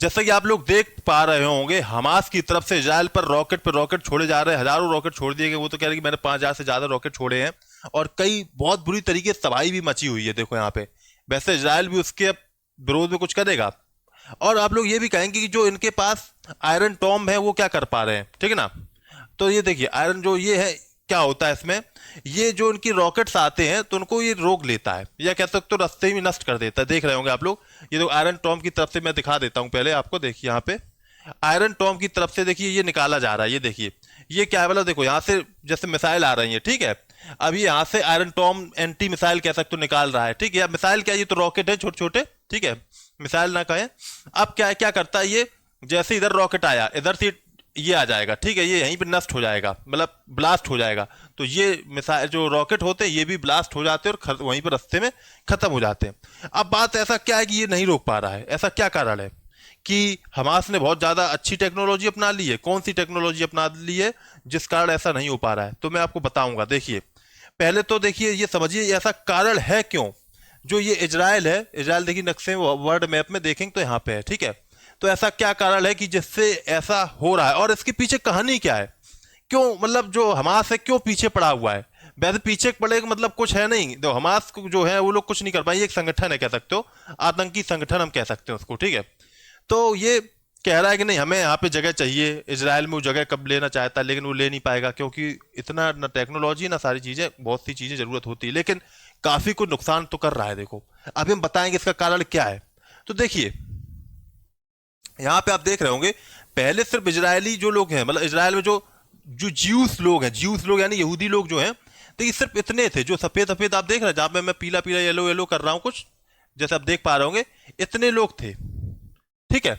जैसा कि आप लोग देख पा रहे होंगे, हमास की तरफ से इजराइल पर रॉकेट छोड़े जा रहे हैं। हजारों रॉकेट छोड़ दिए गए। वो तो कह रहे हैं कि मैंने 5,000 से ज्यादा रॉकेट छोड़े हैं और कई बहुत बुरी तरीके से तबाही भी मची हुई है। देखो यहाँ पे, वैसे इजराइल भी उसके अब विरोध में कुछ करेगा। और आप लोग ये भी कहेंगे कि जो इनके पास आयरन टॉम है वो क्या कर पा रहे हैं, ठीक है ना। तो ये देखिए, आयरन जो ये है, क्या होता है इसमें, ये जो इनकी रॉकेट्स आते हैं तो उनको ये रोक लेता है, या कह सकते हो रास्ते में नष्ट कर देता है। देख रहे होंगे आप लोग, ये तो आयरन टॉम की तरफ से मैं दिखा देता हूं पहले आपको। देखिए यहाँ पे आयरन टॉम की तरफ से देखिए ये निकाला जा रहा है। ये देखिए, ये क्या है वाला, देखो यहाँ से जैसे मिसाइल आ रही है, ठीक है। अब ये यहाँ से आयरन टॉम एंटी मिसाइल कह सकते हो निकाल रहा है, ठीक है। मिसाइल क्या है, ये तो रॉकेट है छोटे छोटे, ठीक है, मिसाइल ना कहें। अब क्या है, क्या करता है ये, जैसे इधर रॉकेट आया, इधर से ये आ जाएगा, ठीक है, ये यहीं पे नष्ट हो जाएगा, मतलब ब्लास्ट हो जाएगा। तो ये मिसाइल जो रॉकेट होते हैं ये भी ब्लास्ट हो जाते हैं और वहीं पर रास्ते में खत्म हो जाते हैं। अब बात ऐसा क्या है कि ये नहीं रोक पा रहा है, ऐसा क्या कारण है कि हमास ने बहुत ज्यादा अच्छी टेक्नोलॉजी अपना ली है। कौन सी टेक्नोलॉजी अपना ली है जिस कारण ऐसा नहीं हो पा रहा है, तो मैं आपको बताऊंगा। देखिए पहले तो देखिए ये समझिए ऐसा कारण है क्यों। जो ये इजराइल है, इजराइल देखिए नक्शे वर्ल्ड मैप में देखेंगे तो यहाँ पे है, ठीक है। तो ऐसा क्या कारण है कि जिससे ऐसा हो रहा है, और इसके पीछे कहानी क्या है, क्यों, मतलब जो हमास है क्यों पीछे पड़ा हुआ है। वैसे पीछे पड़े का मतलब कुछ है नहीं, जो हमास जो है वो लोग कुछ नहीं कर पाए। एक संगठन है, कह सकते हो आतंकी संगठन हम कह सकते हैं उसको, ठीक है। तो ये कह रहा है कि नहीं हमें यहाँ पे जगह चाहिए। इजराइल में वो जगह कब लेना चाहता है लेकिन वो ले नहीं पाएगा, क्योंकि इतना ना टेक्नोलॉजी ना सारी चीजें, बहुत सी चीजें जरूरत होती है, लेकिन काफी कुछ नुकसान तो कर रहा है। देखो अभी हम बताएंगे इसका कारण क्या है। तो देखिए यहाँ पे आप देख रहे होंगे, पहले सिर्फ इजरायली जो लोग हैं, मतलब इजराइल में जो जो ज्यूस लोग हैं, ज्यूस लोग यानी यहूदी लोग जो हैं, तो ये सिर्फ इतने थे। जो सफेद सफेद आप देख रहे हैं, जहां पे मैं पीला पीला येलो येलो कर रहा हूं कुछ, जैसे आप देख पा रहे होंगे, इतने लोग थे, ठीक है।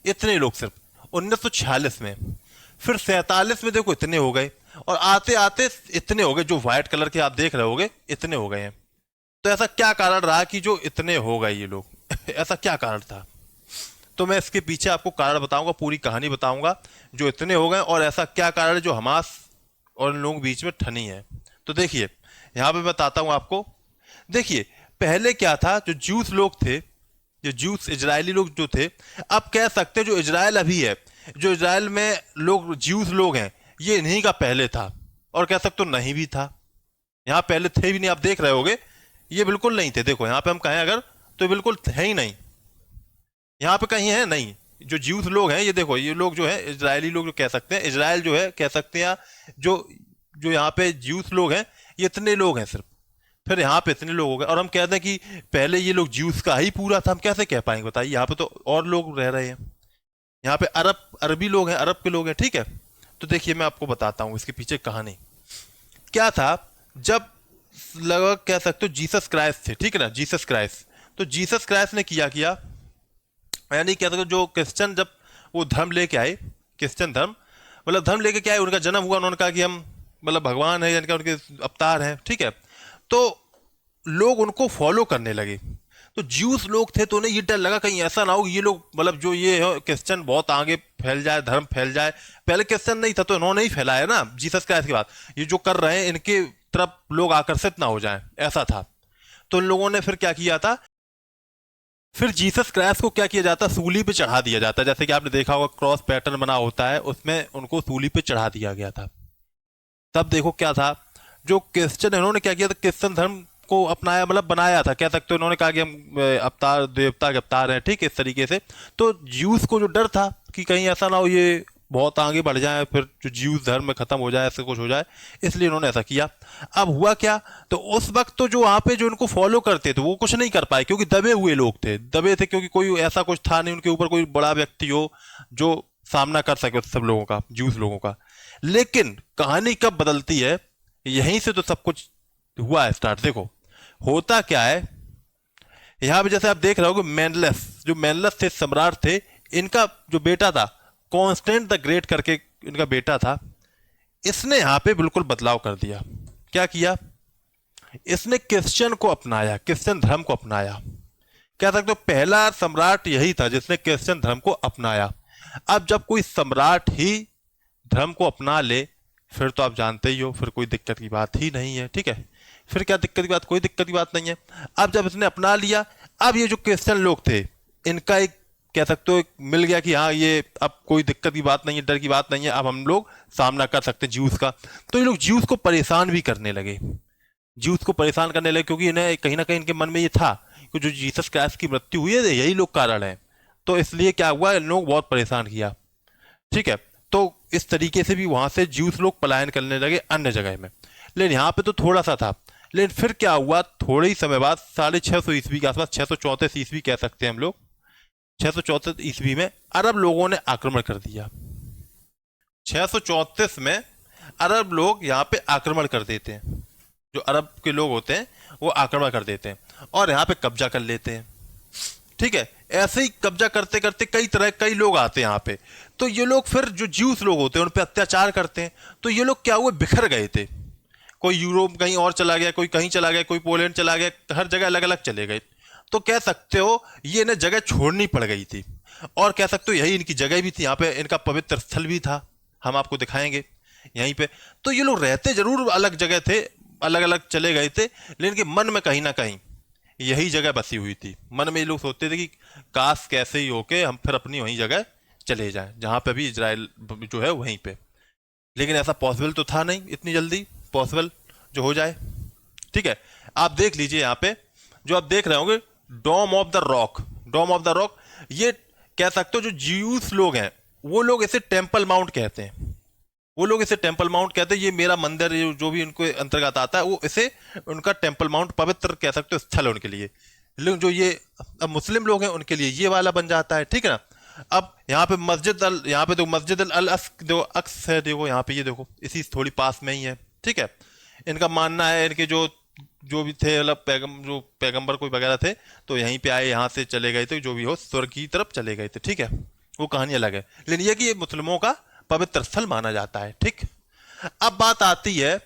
इतने लोग सिर्फ 1946 में, फिर 47 में देखो इतने हो गए, और आते आते इतने हो गए। जो व्हाइट कलर के आप देख रहे होगे इतने हो गए हैं। तो ऐसा क्या कारण रहा कि जो इतने हो गए ये लोग ऐसा क्या कारण था। तो मैं इसके पीछे आपको कारण बताऊंगा, पूरी कहानी बताऊंगा जो इतने हो गए, और ऐसा क्या कारण है जो हमास और इन लोगों के बीच में ठनी है। तो देखिए यहां पे बताता हूं आपको। देखिए पहले क्या था, जो ज्यूस लोग थे, जो ज्यूस इजरायली लोग जो थे, अब कह सकते हैं जो इजराइल अभी है, जो इजराइल में लोग ज्यूस लोग हैं, ये इन्हीं का पहले था, और कह सकते हो नहीं भी था। यहां पहले थे भी नहीं, आप देख रहे होगे ये बिल्कुल नहीं थे। देखो यहां पे हम कहें अगर, तो बिल्कुल है ही नहीं, यहाँ पे कहीं है नहीं। जो ज्यूस लोग हैं, ये देखो, ये लोग जो है इजरायली लोग जो कह सकते हैं, इजराइल जो है कह सकते हैं, जो जो यहाँ पे ज्यूस लोग हैं ये इतने लोग हैं सिर्फ। फिर यहाँ पे इतने लोग हो गए, और हम कहते हैं कि पहले ये लोग ज्यूस का ही पूरा था, हम कैसे कह पाएंगे बताइए। यहाँ पे तो और लोग रह रहे हैं, यहाँ पे अरबी लोग हैं, अरब के लोग हैं, ठीक है। तो देखिए मैं आपको बताता हूँ इसके पीछे कहानी क्या था। जब लगभग कह सकते हो जीसस क्राइस्ट थे, ठीक है ना, जीसस क्राइस्ट। तो जीसस क्राइस्ट ने किया किया, यानी क्या था, जो क्रिश्चियन जब वो धर्म लेके आए, क्रिश्चियन धर्म मतलब धर्म लेके क्या आए, उनका जन्म हुआ, उन्होंने कहा कि हम मतलब भगवान है, यानी कि उनके अवतार हैं, ठीक है। तो लोग उनको फॉलो करने लगे। तो ज्यूस लोग थे तो उन्हें ये डर लगा कहीं ऐसा ना हो ये लोग, मतलब जो ये है क्रिश्चियन बहुत आगे फैल जाए, धर्म फैल जाए। पहले क्रिश्चियन नहीं था तो इन्होंने ही फैलाया ना जीसस क्राइस्ट के बाद, ये जो कर रहे हैं इनके तरफ लोग आकर्षित ना हो जाएं, ऐसा था। तो इन लोगों ने फिर क्या किया था, फिर जीसस क्राइस्ट को क्या किया जाता, सूली पे चढ़ा दिया जाता। जैसे कि आपने देखा होगा क्रॉस पैटर्न बना होता है, उसमें उनको सूली पे चढ़ा दिया गया था। तब देखो क्या था, जो क्रिश्चियन इन्होंने क्या किया था, क्रिश्चियन धर्म को अपनाया, मतलब बनाया था, कह सकते हो इन्होंने कहा कि हम अवतार देवता के अवतार हैं, ठीक है, इस तरीके से। तो ज्यूस को जो डर था कि कहीं ऐसा ना हो ये बहुत आगे बढ़ जाए, फिर जो ज्यूस धर्म में खत्म हो जाए, ऐसे कुछ हो जाए, इसलिए इन्होंने ऐसा किया। अब हुआ क्या, तो उस वक्त तो जो वहां पे जो इनको फॉलो करते थे वो कुछ नहीं कर पाए, क्योंकि दबे हुए लोग थे, दबे थे, क्योंकि कोई ऐसा कुछ था नहीं उनके ऊपर, कोई बड़ा व्यक्ति हो जो सामना कर सके सब लोगों का, ज्यूस लोगों का। लेकिन कहानी कब बदलती है, यहीं से तो सब कुछ हुआ है स्टार्ट। देखो होता क्या है, यहां पे जैसे आप देख रहे हो, मेनलस, जो मेनलस थे सम्राट थे, इनका जो बेटा था कॉन्स्टेंट द ग्रेट करके इनका बेटा था, इसने यहां पे बिल्कुल बदलाव कर दिया। क्या किया, इसने क्रिश्चियन को अपनाया, क्रिश्चियन धर्म को अपनाया। कह सकते हो पहला सम्राट यही था जिसने क्रिश्चियन धर्म को अपनाया। अब जब कोई सम्राट ही धर्म को अपना ले, फिर तो आप जानते ही हो, फिर कोई दिक्कत की बात ही नहीं है, ठीक है। फिर क्या दिक्कत की बात, कोई दिक्कत की बात नहीं है। अब जब इसने अपना लिया, अब ये जो क्रिश्चियन लोग थे इनका एक कह सकते हो मिल गया कि हाँ ये अब कोई दिक्कत की बात नहीं है, डर की बात नहीं है, अब हम लोग सामना कर सकते हैं ज्यूस का। तो ये लोग ज्यूस को परेशान भी करने लगे, ज्यूस को परेशान करने लगे, क्योंकि इन्हें कहीं ना कहीं इनके मन में ये था कि जो जीसस क्राइस्ट की मृत्यु हुई है यही लोग कारण है। तो इसलिए क्या हुआ, इन लोग बहुत परेशान किया। ठीक है, तो इस तरीके से भी वहां से ज्यूस लोग पलायन करने लगे अन्य जगह में। लेकिन यहाँ पे तो थोड़ा सा था। लेकिन फिर क्या हुआ, थोड़े ही समय बाद 650 ईस्वी के आसपास, 634 ईस्वी कह सकते हैं हम लोग, 634 ईस्वी में अरब लोगों ने आक्रमण कर दिया। 634 में अरब लोग यहाँ पे आक्रमण कर देते हैं, जो अरब के लोग होते हैं वो आक्रमण कर देते हैं और यहाँ पे कब्जा कर लेते हैं। ठीक है, ऐसे ही कब्जा करते करते कई लोग आते हैं यहाँ पे। तो ये लोग फिर जो ज्यूस लोग होते हैं उन पे अत्याचार करते हैं। तो ये लोग क्या हुए, बिखर गए थे, कोई यूरोप कहीं और चला गया, कोई कहीं चला गया, कोई पोलैंड चला गया, हर जगह अलग अलग चले गए। तो कह सकते हो ये इन्हें जगह छोड़नी पड़ गई थी, और कह सकते हो यही इनकी जगह भी थी, यहाँ पे इनका पवित्र स्थल भी था, हम आपको दिखाएंगे यहीं पे। तो ये लोग रहते जरूर अलग जगह थे, अलग अलग चले गए थे, लेकिन इनके मन में कहीं ना कहीं यही जगह बसी हुई थी। मन में ये लोग सोचते थे कि काश कैसे ही होके हम फिर अपनी वही जगह चले जाएं जहां पे भी इजराइल जो है वहीं पे। लेकिन ऐसा पॉसिबल तो था नहीं इतनी जल्दी पॉसिबल जो हो जाए। ठीक है, आप देख लीजिए यहाँ पे जो आप देख रहे होंगे, dome of the rock, dome of the rock, ये कह सकते हो जो ज्यूस लोग हैं वो लोग इसे टेम्पल माउंट कहते हैं, वो लोग इसे टेम्पल माउंट कहते हैं। ये मेरा मंदिर जो भी उनको अंतर्गत आता है वो इसे उनका टेम्पल माउंट, पवित्र कह सकते हो स्थल है उनके लिए। लेकिन जो ये अब मुस्लिम लोग हैं उनके लिए ये वाला बन जाता है। ठीक है ना। अब यहाँ पे यहाँ पे देखो मस्जिद अल अक्स है, देखो यहाँ पे, ये देखो इसी थोड़ी पास में ही है। ठीक है, इनका मानना है, इनके जो जो भी थे मतलब जो पैगंबर कोई वगैरह थे तो यहीं पे आए, यहाँ से चले गए थे, जो भी हो स्वर्ग की तरफ चले गए थे। ठीक है, वो कहानी अलग है, लेकिन ये कि ये मुस्लिमों का पवित्र स्थल माना जाता है। ठीक, अब बात आती है,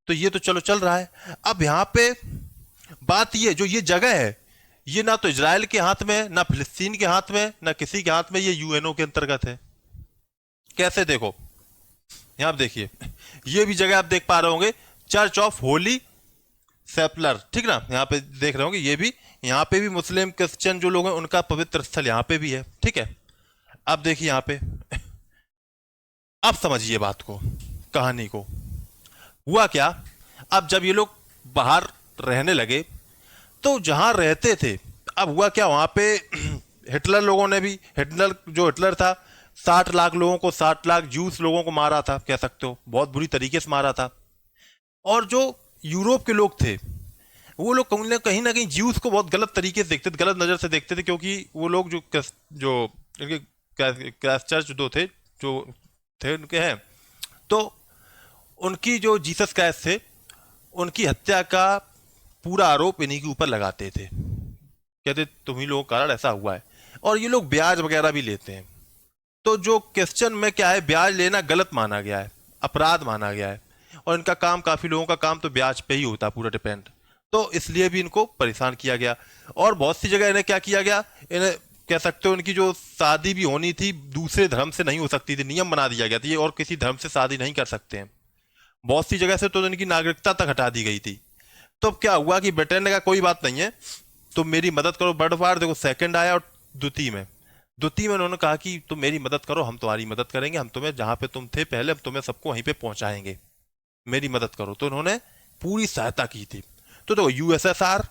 तो ये तो चलो चल रहा है। अब यहाँ पे बात ये, जो ये जगह है ये ना तो इजराइल के हाथ में, ना फिलिस्तीन के हाथ में, ना किसी के हाथ में, ये यूएनओ के अंतर्गत है। कैसे, देखो यहां देखिए, ये भी जगह आप देख पा रहे होंगे, चर्च ऑफ होली सेपलर। ठीक ना, यहाँ पे देख रहे होंगे, ये भी, यहाँ पे भी मुस्लिम क्रिश्चियन जो लोग हैं उनका पवित्र स्थल यहाँ पे भी है। ठीक है, अब देखिए यहाँ पे, अब समझिए बात को, कहानी को। हुआ क्या, अब जब ये लोग बाहर रहने लगे तो जहां रहते थे, अब हुआ क्या वहां पे हिटलर लोगों ने भी, हिटलर था 60 लाख लोगों को, 60 लाख जूस लोगों को मारा था, कह सकते हो बहुत बुरी तरीके से मारा था। और जो यूरोप के लोग थे वो लोग कहीं ना कहीं ज्यूस को बहुत गलत तरीके से देखते थे, गलत नजर से देखते थे, क्योंकि वो लोग जो इनके क्राइस्ट चर्च जो थे उनके हैं, तो उनकी जो जीसस क्राइस्ट थे उनकी हत्या का पूरा आरोप इन्हीं के ऊपर लगाते थे, कहते तुम्ही लोगों के कारण ऐसा हुआ है। और ये लोग ब्याज वगैरह भी लेते हैं। तो जो क्रिश्चियन में क्या है, ब्याज लेना गलत माना गया है, अपराध माना गया है, और इनका काम, काफी लोगों का काम तो ब्याज पे ही होता है पूरा डिपेंड। तो इसलिए भी इनको परेशान किया गया। और बहुत सी जगह इन्हें क्या किया गया, इन्हें कह सकते हो इनकी जो शादी भी होनी थी दूसरे धर्म से नहीं हो सकती थी, नियम बना दिया गया था ये और किसी धर्म से शादी नहीं कर सकते हैं। बहुत सी जगह से तो इनकी नागरिकता तक हटा दी गई थी। तो अब क्या हुआ कि ब्रिटेन ने कहा कोई बात नहीं है, तुम मेरी मदद करो। वर्ल्ड वार देखो सेकंड आया, और द्वितीय में उन्होंने कहा कि तुम मेरी मदद करो, हम तुम्हारी मदद करेंगे, हम तुम्हें जहां पे तुम थे पहले हम तुम्हें सबको वहीं पे पहुंचाएंगे, मेरी मदद करो। तो उन्होंने पूरी सहायता की थी। तो देखो यूएसएसआर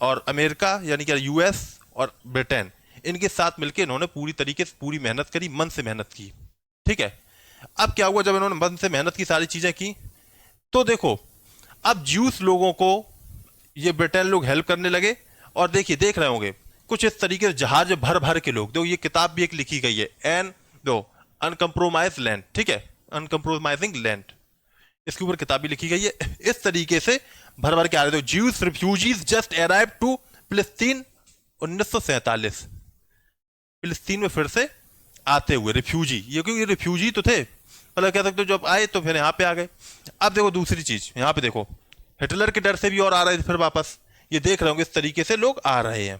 और अमेरिका यानी कि यूएस और ब्रिटेन, इनके साथ मिलकर इन्होंने पूरी तरीके से पूरी मेहनत करी, मन से मेहनत की। ठीक है, अब क्या हुआ, जब इन्होंने मन से मेहनत की, सारी चीजें की, तो देखो अब ज्यूस लोगों को ये ब्रिटेन लोग हेल्प करने लगे। और देखिए, देख रहे होंगे कुछ इस तरीके से जहाज भर भर के लोग, देखो ये किताब भी एक लिखी गई है, एन दो अनकम्प्रोमाइज लैंड। ठीक है, अनकम्प्रोमाइजिंग लैंड, इसके ऊपर किताब भी लिखी गई है। इस तरीके से भर भर के आ रहे थे। Jews refugees just arrive to Palestine 1947, फिलिस्तीन में फिर से आते हुए रिफ्यूजी, ये क्योंकि रिफ्यूजी तो थे, मतलब कह सकते हो जब आए तो फिर यहाँ पे आ गए। अब देखो दूसरी चीज, यहाँ पे देखो हिटलर के डर से भी और आ रहे थे फिर वापस, ये देख रहे होंगे इस तरीके से लोग आ रहे हैं,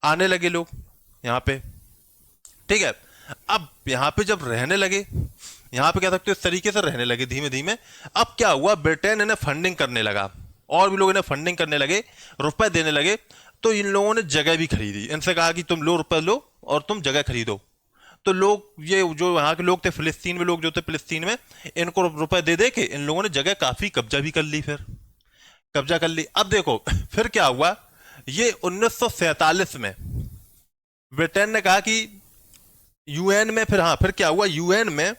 आने लगे लोग यहाँ पे। ठीक है, अब यहाँ पे जब रहने लगे, यहाँ पे कह सकते हो इस तरीके से रहने लगे धीमे धीमे। अब क्या हुआ, ब्रिटेन इन्हें फंडिंग करने लगा, और भी लोग इन्हें फंडिंग करने लगे, रुपए देने लगे। तो इन लोगों ने जगह भी खरीदी, इनसे कहा कि तुम लो रुपए लो और तुम जगह खरीदो। तो लोग, ये जो यहाँ के लोग थे फिलिस्तीन में, लोग जो थे फिलिस्तीन में, इनको रुपए दे दे के इन लोगों ने जगह काफी कब्जा भी कर ली, फिर कब्जा कर ली। अब देखो फिर क्या हुआ, ये 1947 में ब्रिटेन ने कहा कि यूएन में, फिर हाँ फिर क्या हुआ, यूएन में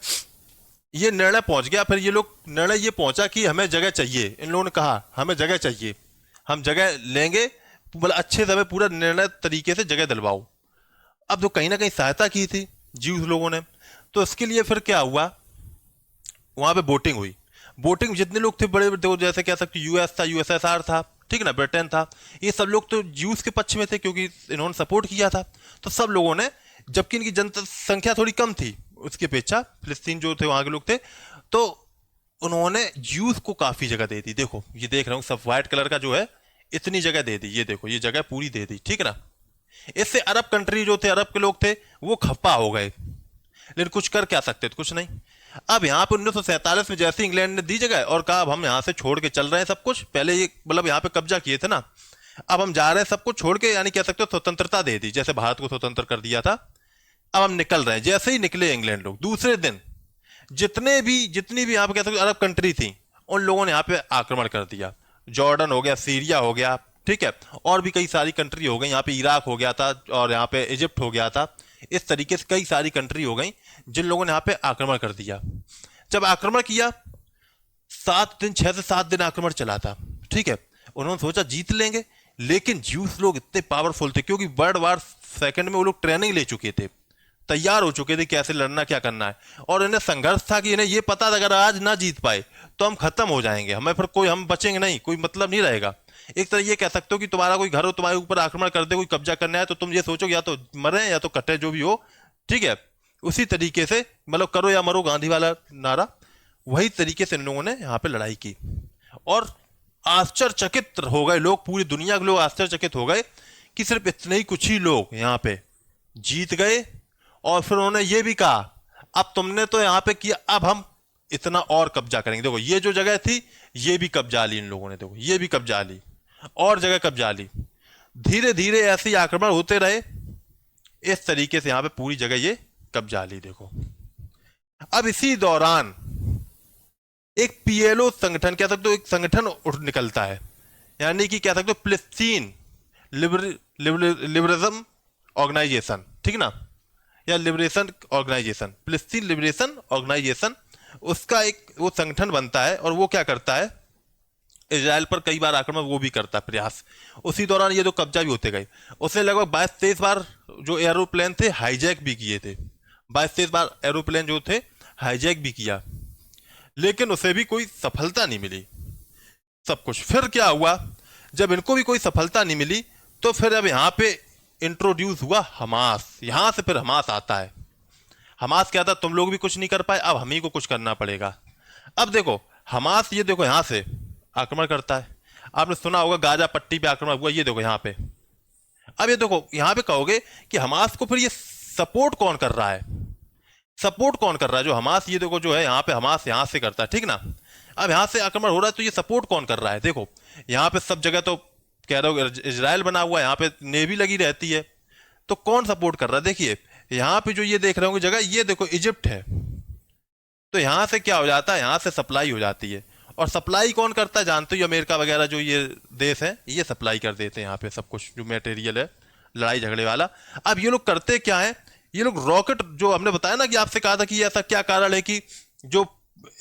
ये निर्णय पहुंच गया, फिर ये लोग निर्णय ये पहुंचा कि हमें जगह चाहिए। इन लोगों ने कहा हमें जगह चाहिए, हम जगह लेंगे, मतलब अच्छे से पूरा निर्णय तरीके से जगह दिलवाओ। अब तो कहीं ना कहीं सहायता की थी ज्यूस लोगों ने, तो इसके लिए फिर क्या हुआ, वहां पे वोटिंग हुई। वोटिंग जितने लोग थे बड़े बड़े, जैसे कह सकते यूएस था, यूएसएसआर था, ठीक है ना, ब्रिटेन था, ये सब लोग तो ज्यूस के पक्ष में थे क्योंकि इन्होंने सपोर्ट किया था। तो सब लोगों ने, जबकि इनकी जनसंख्या थोड़ी कम थी उसकी अपेक्षा, फिलिस्तीन जो थे वहां के लोग थे, तो उन्होंने ज्यूस को काफी जगह दे दी। देखो ये देख रहा हूँ सब व्हाइट कलर का जो है, इतनी जगह दे दी, ये देखो ये जगह पूरी दे दी, ठीक है ना। इससे अरब कंट्री जो थे, अरब के लोग थे, वो खप्पा हो गए, लेकिन कुछ कर क्या सकते थे, कुछ नहीं। अब यहाँ पे 1947 में जैसे इंग्लैंड ने दी जगह और कहा अब हम यहाँ से छोड़ के चल रहे हैं सब कुछ, पहले ये मतलब यहाँ पे कब्जा किए थे ना, अब हम जा रहे हैं सब कुछ छोड़ के, यानी कह सकते हो स्वतंत्रता दे दी, जैसे भारत को स्वतंत्र कर दिया था। अब हम निकल रहे हैं। जैसे ही निकले इंग्लैंड लोग, दूसरे दिन जितनी भी यहाँ पे कह सकते अरब कंट्री थी, उन लोगों ने यहाँ पे आक्रमण कर दिया। जॉर्डन हो गया, सीरिया हो गया, ठीक है, और भी कई सारी कंट्री हो गई, यहाँ पे इराक हो गया था और यहाँ पे इजिप्ट हो गया था। इस तरीके से कई सारी कंट्री हो गई जिन लोगों ने यहाँ पे आक्रमण कर दिया। जब आक्रमण किया, 7 दिन, 6 से 7 दिन आक्रमण चला था, ठीक है। उन्होंने सोचा जीत लेंगे, लेकिन ज्यूस लोग इतने पावरफुल थे क्योंकि वर्ल्ड वार सेकंड में वो लोग ट्रेनिंग ले चुके थे, तैयार हो चुके थे कैसे लड़ना, क्या करना है, और इन्हें संघर्ष था कि इन्हें ये पता था अगर आज ना जीत पाए तो हम खत्म हो जाएंगे, हमें फिर कोई, हम बचेंगे नहीं, कोई मतलब नहीं रहेगा। एक तरह ये कह सकते हो कि तुम्हारा कोई घर हो, तुम्हारे ऊपर आक्रमण कर दे, कोई कब्जा करना है, तो तुम ये सोचो या तो मरे या तो कटे, जो भी हो, ठीक है। उसी तरीके से मतलब करो या मरो, गांधी वाला नारा, वही तरीके से इन लोगों ने यहाँ पे लड़ाई की। और आश्चर्यचकित हो गए लोग, पूरी दुनिया के लोग आश्चर्यचकित हो गए कि सिर्फ इतने ही कुछ ही लोग यहाँ पे जीत गए। और फिर उन्होंने ये भी कहा अब तुमने तो यहाँ पे किया, अब हम इतना और कब्जा करेंगे। देखो ये जो जगह थी ये भी कब्जा ली इन लोगों ने, देखो ये भी कब्जा ली और जगह कब्जा ली। धीरे धीरे ऐसे ही आक्रमण होते रहे, इस तरीके से यहाँ पे पूरी जगह ये कब्जा ली। देखो अब इसी दौरान एक पीएलओ संगठन, कह सकते हो एक संगठन उठ निकलता है, यानी कि कह सकते हो फिलिस्तीन लिबरेशन ऑर्गेनाइजेशन, ठीक ना, या लिबरेशन ऑर्गेनाइजेशन, फिलिस्तीन लिबरेशन ऑर्गेनाइजेशन, उसका एक वो संगठन बनता है। और वो क्या करता है, इजराइल पर कई बार आक्रमण वो भी करता है, प्रयास। उसी दौरान ये तो कब्जा भी होते गए। उसने लगभग 22-23 बार जो एरोप्लेन थे हाईजैक भी किए थे, 22-23 बार एरोप्लेन जो थे हाईजैक भी किया, लेकिन उसे भी कोई सफलता नहीं मिली सब कुछ। फिर क्या हुआ, जब इनको भी कोई सफलता नहीं मिली, तो फिर अब यहाँ पे इंट्रोड्यूस हुआ हमास। यहां से फिर हमास आता है। हमास क्या था, तुम लोग भी कुछ नहीं कर पाए, अब हम ही को कुछ करना पड़ेगा। अब देखो हमास, ये देखो यहां से आक्रमण करता है, आपने सुना होगा गाजा पट्टी पे आक्रमण हुआ, ये देखो यहाँ पे। अब ये देखो यहाँ पे कहोगे कि हमास को फिर ये सपोर्ट कौन कर रहा है, सपोर्ट कौन कर रहा है, जो हमास, ये देखो जो है यहाँ पे हमास यहाँ से करता है, ठीक ना। अब यहाँ से आक्रमण हो रहा है तो ये सपोर्ट कौन कर रहा है, देखो यहाँ पे सब जगह तो कह रहे हो इजराइल बना हुआ है, यहाँ पे नेवी लगी रहती है, तो कौन सपोर्ट कर रहा है। देखिए यहाँ पे जो ये देख रहे होंगे जगह, ये देखो इजिप्ट है, तो यहाँ से क्या हो जाता है, यहाँ से सप्लाई हो जाती है। और सप्लाई कौन करता है, जानते हो, अमेरिका वगैरह जो ये देश है ये सप्लाई कर देते हैं यहाँ पे सब कुछ जो मटेरियल है लड़ाई झगड़े वाला। अब ये लोग करते क्या है, ये लोग रॉकेट, जो हमने बताया ना कि आपसे कहा था कि ऐसा क्या कारण है कि जो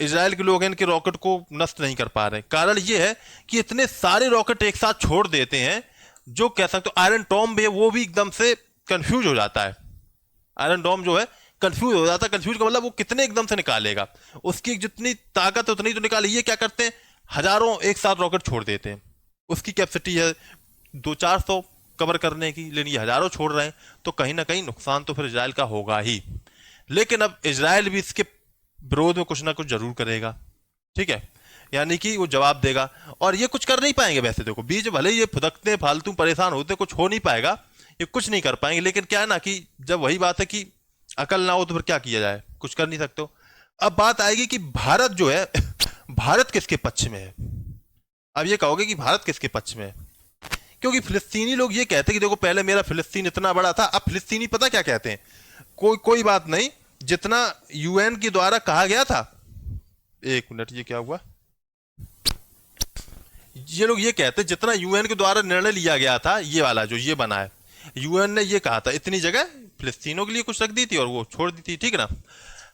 इजराइल के लोग हैं इनके रॉकेट को नष्ट नहीं कर पा रहे, कारण ये है कि इतने सारे रॉकेट एक साथ छोड़ देते हैं, जो कह सकते हो आयरन टॉम भी है वो भी एकदम से कंफ्यूज हो जाता है। आयरन डोम जो है कंफ्यूज हो जाता है, कंफ्यूज का मतलब वो कितने एकदम से निकालेगा, उसकी जितनी ताकत है उतनी तो निकाले। ये क्या करते हैं, हजारों एक साथ रॉकेट छोड़ देते हैं, उसकी कैपेसिटी है 200-400 कवर करने की, लेकिन ये हजारों छोड़ रहे हैं, तो कहीं ना कहीं नुकसान तो फिर इजराइल का होगा ही। लेकिन अब इजराइल भी इसके विरोध में कुछ ना कुछ जरूर करेगा, ठीक है, यानी कि वो जवाब देगा। और ये कुछ कर नहीं पाएंगे वैसे, देखो बीच भले ही ये फुदकते फालतू परेशान होते, कुछ हो नहीं पाएगा, ये कुछ नहीं कर पाएंगे। लेकिन क्या है ना कि जब वही बात है कि अकल ना हो तो फिर क्या किया जाए, कुछ कर नहीं सकते हो। अब बात आएगी कि भारत जो है भारत किसके पक्ष में है। अब ये कहोगे कि भारत किसके पक्ष में है, क्योंकि फिलिस्तीनी लोग ये कहते हैं कि देखो पहले मेरा फिलिस्तीन इतना बड़ा था, अब फिलिस्तीनी पता क्या कहते हैं, कोई बात नहीं, जितना यूएन के द्वारा कहा गया था। एक मिनट, ये क्या हुआ, ये लोग ये कहते हैं जितना यूएन के द्वारा निर्णय लिया गया था, ये वाला जो ये बना है, यूएन ने ये कहा था इतनी जगह फिलिस्तीनों के लिए कुछ रख दी थी और वो छोड़ दी थी, ठीक है ना।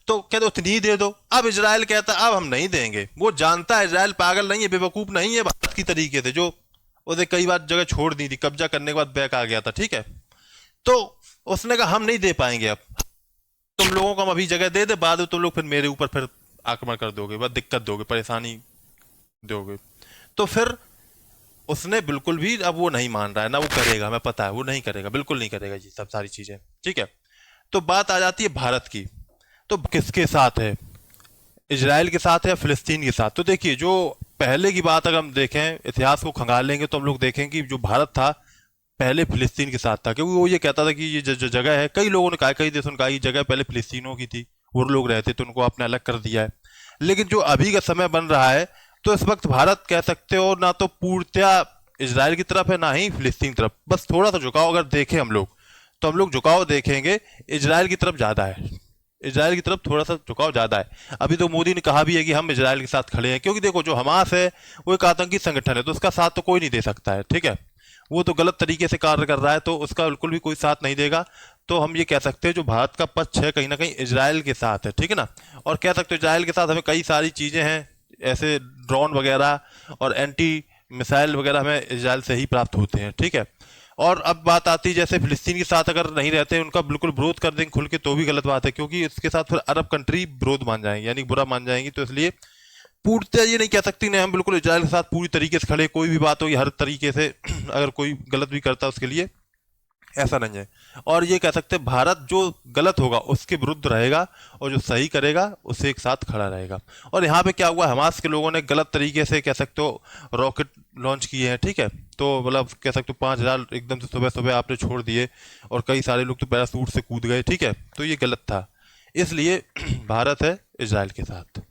तो कहते उतनी ही दे दो। अब इजराइल कहता है अब हम नहीं देंगे। वो जानता है इजराइल पागल नहीं है, बेवकूफ नहीं है, भारत की तरीके से जो उसे कई बार जगह छोड़ दी थी, कब्जा करने के बाद बैक आ गया था, ठीक है। तो उसने कहा हम नहीं दे पाएंगे, अब तुम लोगों को हम अभी जगह दे दे, बाद में तुम लोग फिर मेरे ऊपर फिर आक्रमण कर दोगे, बस दिक्कत दोगे, परेशानी दोगे। तो फिर उसने बिल्कुल भी, अब वो नहीं मान रहा है ना, वो करेगा, हमें पता है वो नहीं करेगा, बिल्कुल नहीं करेगा ये सब सारी चीजें, ठीक है। तो बात आ जाती है भारत की, तो किसके साथ है, इजराइल के साथ है या फिलिस्तीन के साथ। तो देखिए, जो पहले की बात अगर हम देखें, इतिहास को खंगाल लेंगे तो हम लोग देखें कि जो भारत था पहले फिलिस्तीन के साथ था, क्योंकि वो ये कहता था कि ये जो जगह है, कई लोगों ने कहा, कई देशों ने कहा ये जगह पहले फिलिस्तीनों की थी, वो लोग रहते तो उनको आपने अलग कर दिया है। लेकिन जो अभी का समय बन रहा है, तो इस वक्त भारत कह सकते हो ना तो पूर्णतया इजराइल की तरफ है ना ही फिलिस्तीन की तरफ, बस थोड़ा सा झुकाव अगर देखें हम लोग, तो हम लोग झुकाव देखेंगे इजराइल की तरफ ज्यादा है, इजराइल की तरफ थोड़ा सा झुकाव ज्यादा है। अभी तो मोदी ने कहा भी है कि हम इजराइल के साथ खड़े हैं, क्योंकि देखो जो हमास है वो एक आतंकी संगठन है, तो उसका साथ तो कोई नहीं दे सकता है, ठीक है। वो तो गलत तरीके से कार्य कर रहा है, तो उसका बिल्कुल भी कोई साथ नहीं देगा। तो हम ये कह सकते हैं जो भारत का पक्ष है कहीं ना कहीं इजराइल के साथ है, ठीक है ना। और कह सकते हो इजराइल के साथ हमें कई सारी चीजें हैं, ऐसे ड्रोन वगैरह और एंटी मिसाइल वगैरह हमें इजराइल से ही प्राप्त होते हैं, ठीक है। और अब बात आती है जैसे फिलिस्तीन के साथ अगर नहीं रहते, उनका बिल्कुल विरोध कर देंगे खुल के, तो भी गलत बात है, क्योंकि इसके साथ फिर अरब कंट्री विरोध मान जाएंगे, यानी बुरा मान जाएंगी। तो इसलिए पूर्णतः ये नहीं कह सकती नहीं हम बिल्कुल इजराइल के साथ पूरी तरीके से खड़े, कोई भी बात होगी हर तरीके से अगर कोई गलत भी करता है उसके लिए, ऐसा नहीं है। और ये कह सकते हैं भारत जो गलत होगा उसके विरुद्ध रहेगा, और जो सही करेगा उससे एक साथ खड़ा रहेगा। और यहाँ पे क्या हुआ, हमास के लोगों ने गलत तरीके से कह सकते हो रॉकेट लॉन्च किए हैं, ठीक है। तो मतलब कह सकते हो 5,000 एकदम से सुबह सुबह आपने छोड़ दिए, और कई सारे लोग तो पैराशूट से कूद गए, ठीक है। तो ये गलत था, इसलिए भारत है इजराइल के साथ।